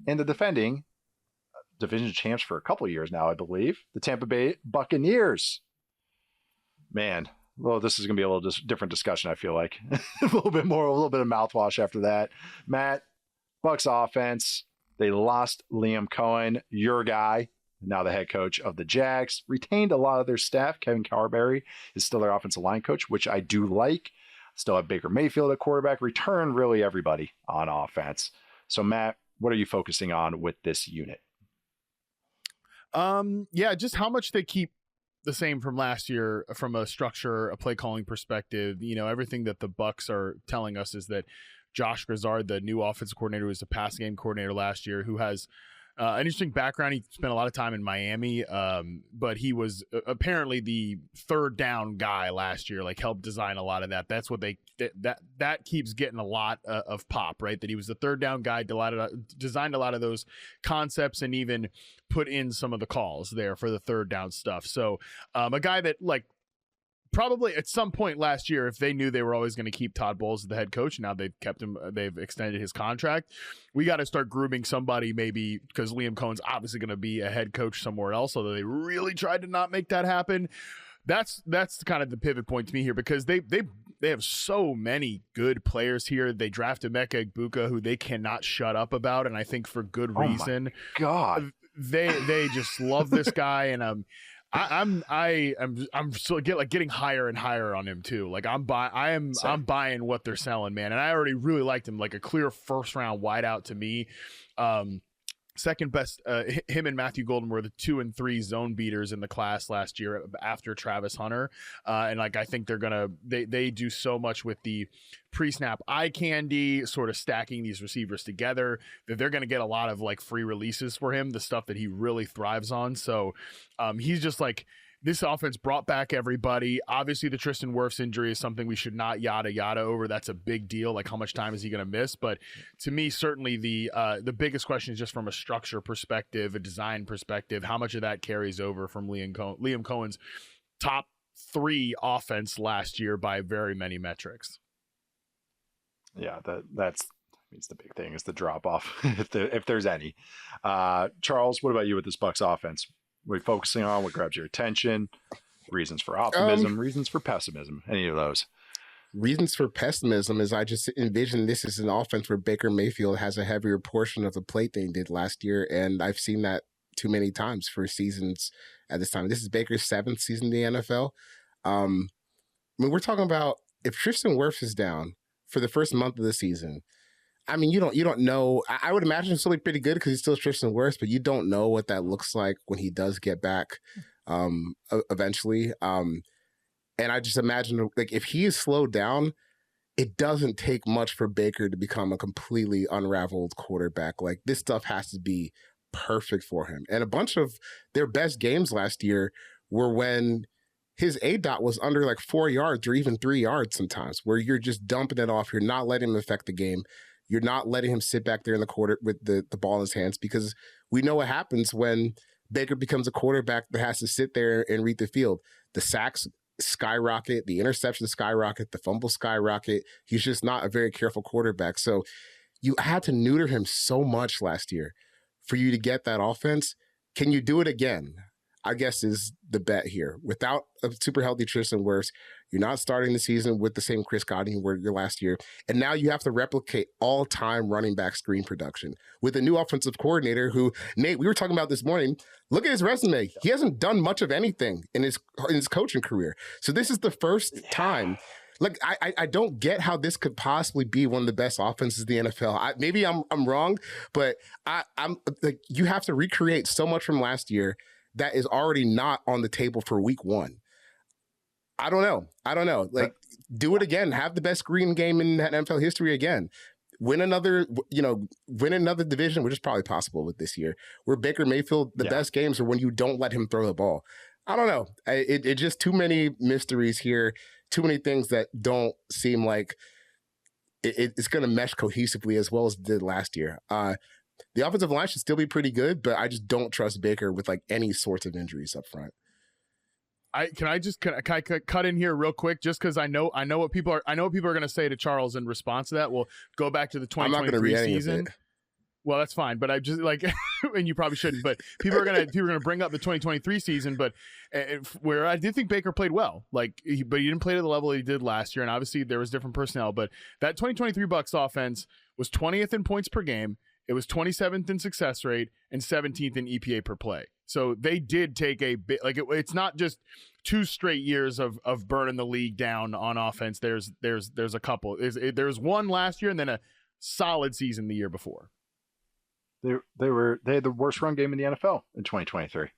and the defending division champs for a couple of years now, I believe, the Tampa Bay Buccaneers. Man, well, this is going to be a little different discussion, I feel like. a little bit of mouthwash after that. Matt, Bucs offense, they lost Liam Cohen, your guy, now the head coach of the Jags, retained a lot of their staff. Kevin Carberry is still their offensive line coach, which I do like. Still have Baker Mayfield at quarterback. Return really everybody on offense. So, Matt, what are you focusing on with this unit? Yeah, just how much they keep the same from last year from a structure, a play calling perspective. You know, everything that the Bucs are telling us is that Josh Grizzard, the new offensive coordinator, who was a pass game coordinator last year, who has an interesting background. He spent a lot of time in Miami, but he was apparently the third down guy last year, like helped design a lot of that. That's what that keeps getting a lot of pop, right? That he was the third down guy, designed a lot of those concepts and even put in some of the calls there for the third down stuff. So a guy that like probably at some point last year, if they knew they were always going to keep Todd Bowles as the head coach, now they've kept him, they've extended his contract. We got to start grooming somebody maybe because Liam Cohen's obviously going to be a head coach somewhere else, although they really tried to not make that happen. That's kind of the pivot point to me here because they have so many good players here. They drafted Emeka Egbuka, who they cannot shut up about, and I think for good reason. Oh my God, they just love this guy, and I'm so getting higher and higher on him too. Like I'm buying what they're selling, man. And I already really liked him, like a clear first round wideout to me. Second best, him and Matthew Golden were the 2 and 3 zone beaters in the class last year after Travis Hunter. And like, I think they do so much with the pre-snap eye candy, sort of stacking these receivers together, that they're going to get a lot of like free releases for him, the stuff that he really thrives on. So he's just like, this offense brought back everybody. Obviously, the Tristan Wirfs injury is something we should not yada over. That's a big deal. Like, how much time is he going to miss? But to me, certainly the biggest question is just from a structure perspective, a design perspective, how much of that carries over from Liam Cohen's top 3 offense last year by very many metrics. Yeah, that's the big thing is the drop off if there's any. Charles, what about you with this Bucs offense? What are you focusing on? What grabs your attention? Reasons for optimism, reasons for pessimism, any of those? Reasons for pessimism is I just envision this as an offense where Baker Mayfield has a heavier portion of the plate than he did last year, and I've seen that too many times for seasons at this time. This is Baker's 7th season in the NFL. I mean, we're talking about if Tristan Wirfs is down for the first month of the season, I mean, you don't know. I would imagine it's still pretty good because he's still Tristan Wirfs, but you don't know what that looks like when he does get back eventually. And I just imagine, like, if he is slowed down, it doesn't take much for Baker to become a completely unraveled quarterback. Like, this stuff has to be perfect for him. And a bunch of their best games last year were when his ADOT was under like 4 yards or even 3 yards sometimes, where you're just dumping it off. You're not letting him affect the game. You're not letting him sit back there in the quarter with the ball in his hands, because we know what happens when Baker becomes a quarterback that has to sit there and read the field. The sacks skyrocket, the interceptions skyrocket, the fumbles skyrocket. He's just not a very careful quarterback. So you had to neuter him so much last year for you to get that offense. Can you do it again? I guess is the bet here. Without a super healthy Tristan Wirfs, you're not starting the season with the same Chris Godwin you were your last year. And now you have to replicate all-time running back screen production with a new offensive coordinator who, Nate, we were talking about this morning. Look at his resume. He hasn't done much of anything in his coaching career. So this is the first time. Like, I don't get how this could possibly be one of the best offenses in the NFL. Maybe I'm wrong, but I'm like, you have to recreate so much from last year that is already not on the table for week 1. I don't know. Like, do it again. Have the best screen game in NFL history again. Win another division, which is probably possible with this year, where Baker Mayfield, the best games are when you don't let him throw the ball. I don't know. It just too many mysteries here, too many things that don't seem like it's going to mesh cohesively as well as it did last year. The offensive line should still be pretty good, but I just don't trust Baker with like any sorts of injuries up front. Can I cut in here real quick, just because I know what people are going to say to Charles in response to that. We'll go back to the 2023 season. Well, that's fine, but I just like, and you probably shouldn't. But people are gonna bring up the 2023 season, but where I did think Baker played well, but he didn't play to the level he did last year, and obviously there was different personnel. But that 2023 Bucs offense was 20th in points per game, it was 27th in success rate, and 17th in EPA per play. So they did take a bit, it's not just 2 straight years of burning the league down on offense. There's a couple. There's one last year, and then a solid season the year before. They had the worst run game in the NFL in 2023.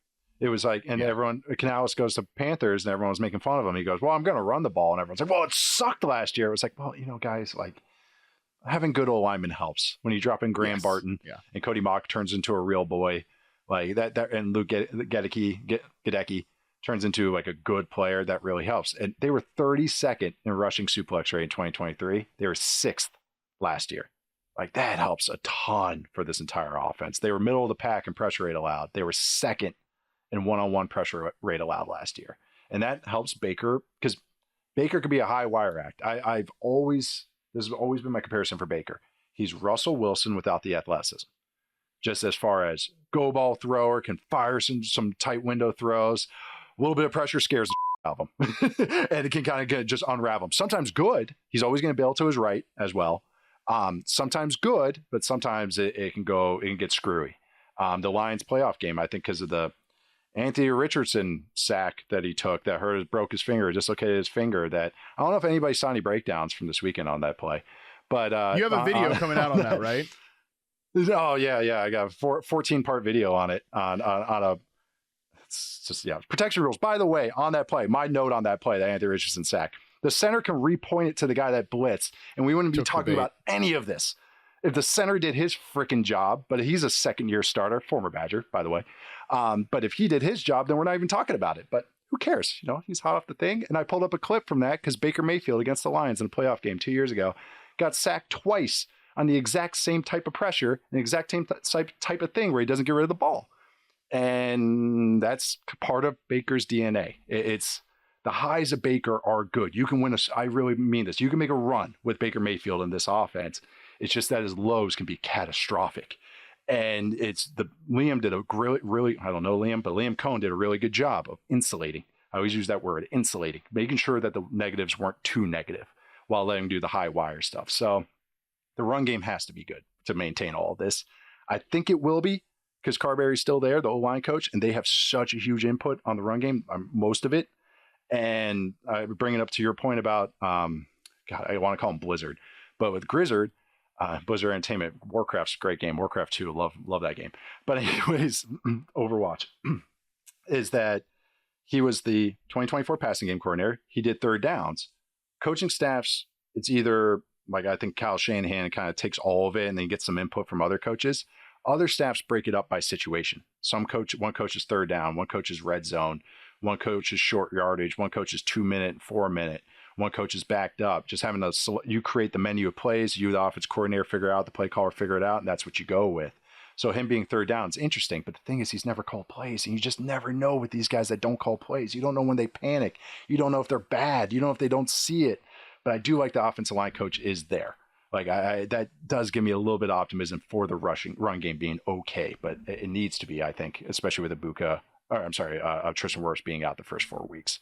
It was like, and everyone, Canales goes to Panthers and everyone was making fun of him. He goes, well, I'm going to run the ball. And everyone's like, well, it sucked last year. It was like, well, guys, like having good old linemen helps when you drop in Graham Barton and Cody Mock turns into a real boy like that and Luke Gadecki turns into like a good player. That really helps. And they were 32nd in rushing suplex rate in 2023. They were 6th last year. Like that helps a ton for this entire offense. They were middle of the pack in pressure rate allowed. They were 2nd in one-on-one pressure rate allowed last year. And that helps Baker because Baker could be a high wire act. This has always been my comparison for Baker. He's Russell Wilson without the athleticism. Just as far as go ball thrower, can fire some tight window throws, a little bit of pressure scares the out of him. And it can kind of just unravel him. Sometimes good. He's always going to bail to his right as well. Sometimes good, but sometimes it can get screwy. The Lions playoff game, I think because of the Anthony Richardson sack that he took that broke his finger, dislocated his finger. That I don't know if anybody saw any breakdowns from this weekend on that play, but you have a video coming out on that, right? Oh yeah. I got a 14-part video on it on a. It's just protection rules. By the way, on that play, my note on that play, that Anthony Richardson sack. The center can repoint it to the guy that blitzed, and we wouldn't be talking about any of this if the center did his freaking job. But he's a second-year starter, former Badger, by the way. But if he did his job, then we're not even talking about it. But who cares? He's hot off the thing. And I pulled up a clip from that because Baker Mayfield against the Lions in a playoff game 2 years ago got sacked twice on the exact same type of pressure, the exact same type of thing where he doesn't get rid of the ball. And that's part of Baker's DNA. It's the highs of Baker are good. You can win I really mean this. You can make a run with Baker Mayfield in this offense. It's just that his lows can be catastrophic. And Liam did a really, I don't know Liam, but Liam Cohen did a really good job of insulating. I always use that word, insulating, making sure that the negatives weren't too negative while letting him do the high wire stuff. So the run game has to be good to maintain all of this. I think it will be because Carberry's still there, the O-line coach, and they have such a huge input on the run game, most of it. And I bring it up to your point about, I want to call him Blizzard, but with Grizzard, Blizzard Entertainment, Warcraft's a great game. Warcraft 2, love that game. But anyways, Overwatch is that he was the 2024 passing game coordinator. He did third downs. Coaching staffs, it's either like I think Kyle Shanahan kind of takes all of it and then gets some input from other coaches. Other staffs break it up by situation. One coach is third down, one coach is red zone, one coach is short yardage, one coach is 2 minute, 4 minute, one coach is backed up. Just having you create the menu of plays, you, the offense coordinator, figure out, the play caller figure it out, and that's what you go with. So him being third down is interesting, but the thing is he's never called plays, and you just never know with these guys that don't call plays. You don't know when they panic. You don't know if they're bad. You don't know if they don't see it. But I do like the offensive line coach is there. Like that does give me a little bit of optimism for the run game being okay, but it needs to be, I think, especially with Tristan Wirfs being out the first 4 weeks.